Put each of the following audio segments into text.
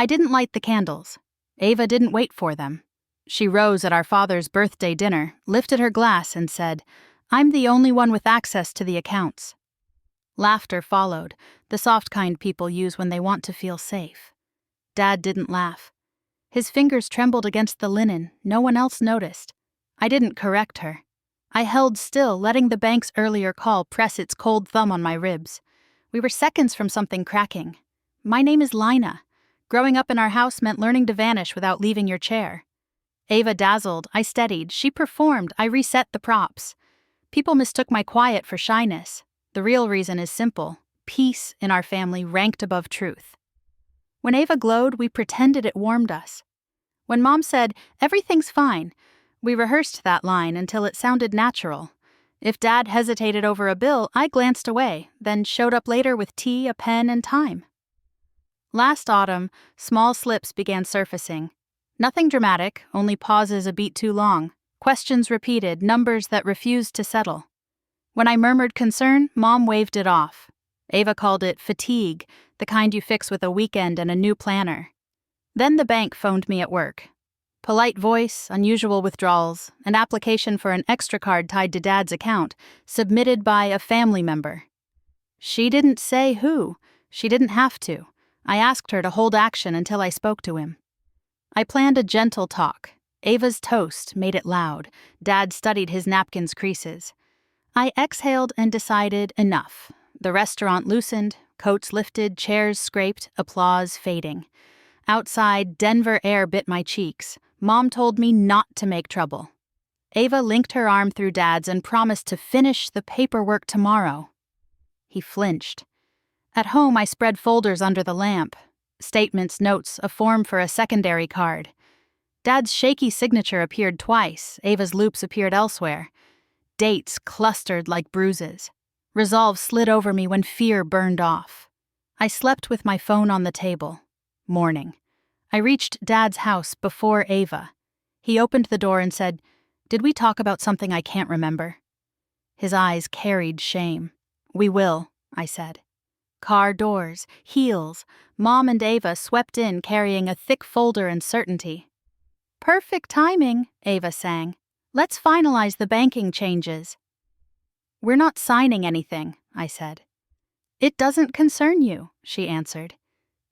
I didn't light the candles. Ava didn't wait for them. She rose at our father's birthday dinner, lifted her glass, and said, "I'm the only one with access to the accounts." Laughter followed, the soft kind people use when they want to feel safe. Dad didn't laugh. His fingers trembled against the linen. No one else noticed. I didn't correct her. I held still, letting the bank's earlier call press its cold thumb on my ribs. We were seconds from something cracking. "My name is Lina. Growing up in our house meant learning to vanish without leaving your chair." Ava dazzled. I steadied. She performed. I reset the props. People mistook my quiet for shyness. The real reason is simple. Peace in our family ranked above truth. When Ava glowed, we pretended it warmed us. When Mom said, "Everything's fine," we rehearsed that line until it sounded natural. If Dad hesitated over a bill, I glanced away, then showed up later with tea, a pen, and time. Last autumn, small slips began surfacing. Nothing dramatic, only pauses a beat too long, questions repeated, numbers that refused to settle. When I murmured concern, Mom waved it off. Ava called it fatigue, the kind you fix with a weekend and a new planner. Then the bank phoned me at work. Polite voice, unusual withdrawals, an application for an extra card tied to Dad's account, submitted by a family member. She didn't say who. She didn't have to. I asked her to hold action until I spoke to him. I planned a gentle talk. Ava's toast made it loud. Dad studied his napkin's creases. I exhaled and decided enough. The restaurant loosened, coats lifted, chairs scraped, applause fading. Outside, Denver air bit my cheeks. Mom told me not to make trouble. Ava linked her arm through Dad's and promised to finish the paperwork tomorrow. He flinched. At home, I spread folders under the lamp. Statements, notes, a form for a secondary card. Dad's shaky signature appeared twice. Ava's loops appeared elsewhere. Dates clustered like bruises. Resolve slid over me when fear burned off. I slept with my phone on the table. Morning. I reached Dad's house before Ava. He opened the door and said, "Did we talk about something I can't remember?" His eyes carried shame. "We will," I said. Car doors, heels. Mom and Ava swept in carrying a thick folder and certainty. "Perfect timing," Ava sang. "Let's finalize the banking changes." "We're not signing anything," I said. "It doesn't concern you," she answered.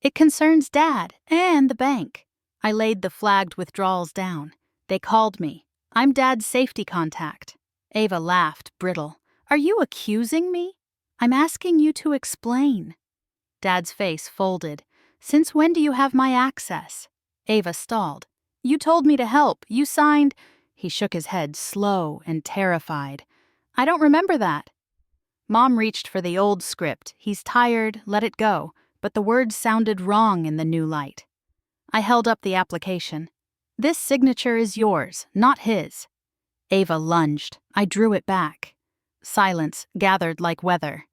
"It concerns Dad and the bank." I laid the flagged withdrawals down. They called me. "I'm Dad's safety contact." Ava laughed, brittle. "Are you accusing me?" "I'm asking you to explain." Dad's face folded. "Since when do you have my access?" Ava stalled. "You told me to help. You signed—" He shook his head, slow and terrified. "I don't remember that." Mom reached for the old script. "He's tired, let it go," but the words sounded wrong in the new light. I held up the application. "This signature is yours, not his." Ava lunged. I drew it back. Silence gathered like weather.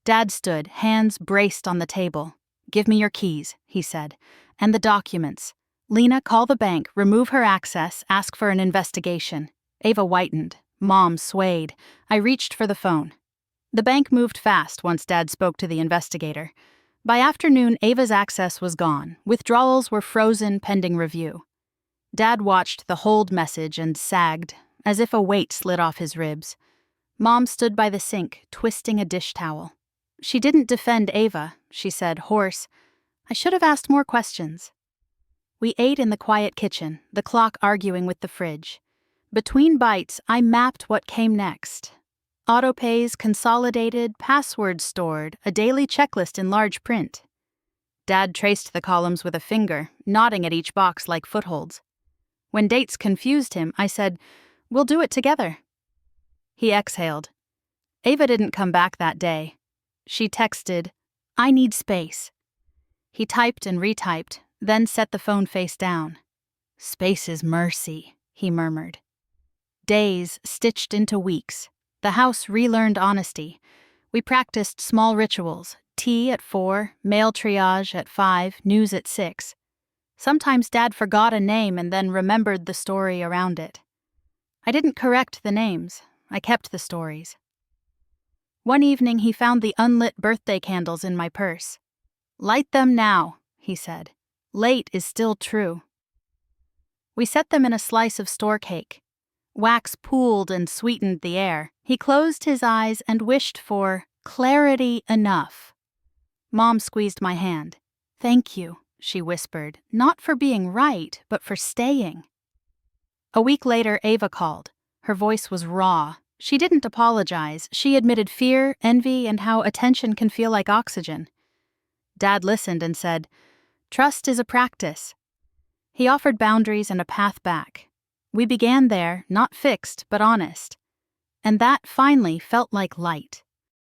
Dad stood, hands braced on the table. "Give me your keys," he said, "and the documents. Lena, call the bank, remove her access, ask for an investigation." Ava whitened. Mom swayed. I reached for the phone. The bank moved fast once Dad spoke to the investigator. By afternoon, Ava's access was gone. Withdrawals were frozen pending review. Dad watched the hold message and sagged, as if a weight slid off his ribs. Mom stood by the sink, twisting a dish towel. She didn't defend Ava. She said, hoarse, "I should have asked more questions." We ate in the quiet kitchen, the clock arguing with the fridge. Between bites, I mapped what came next. Autopays consolidated, passwords stored, a daily checklist in large print. Dad traced the columns with a finger, nodding at each box like footholds. When dates confused him, I said, "We'll do it together." He exhaled. Ava didn't come back that day. She texted, "I need space." He typed and retyped, then set the phone face down. "Space is mercy," he murmured. Days stitched into weeks. The house relearned honesty. We practiced small rituals, tea at 4, mail triage at 5, news at 6. Sometimes Dad forgot a name and then remembered the story around it. I didn't correct the names. I kept the stories. One evening he found the unlit birthday candles in my purse. "Light them now," he said. Late is still true. We set them in a slice of store cake. Wax pooled and sweetened the air. He closed his eyes and wished for clarity enough. Mom squeezed my hand. "Thank you," she whispered, not for being right, but for staying. A week later, Ava called. Her voice was raw. She didn't apologize. She admitted fear, envy, and how attention can feel like oxygen. Dad listened and said, "Trust is a practice." He offered boundaries and a path back. We began there, not fixed, but honest. And that finally felt like light.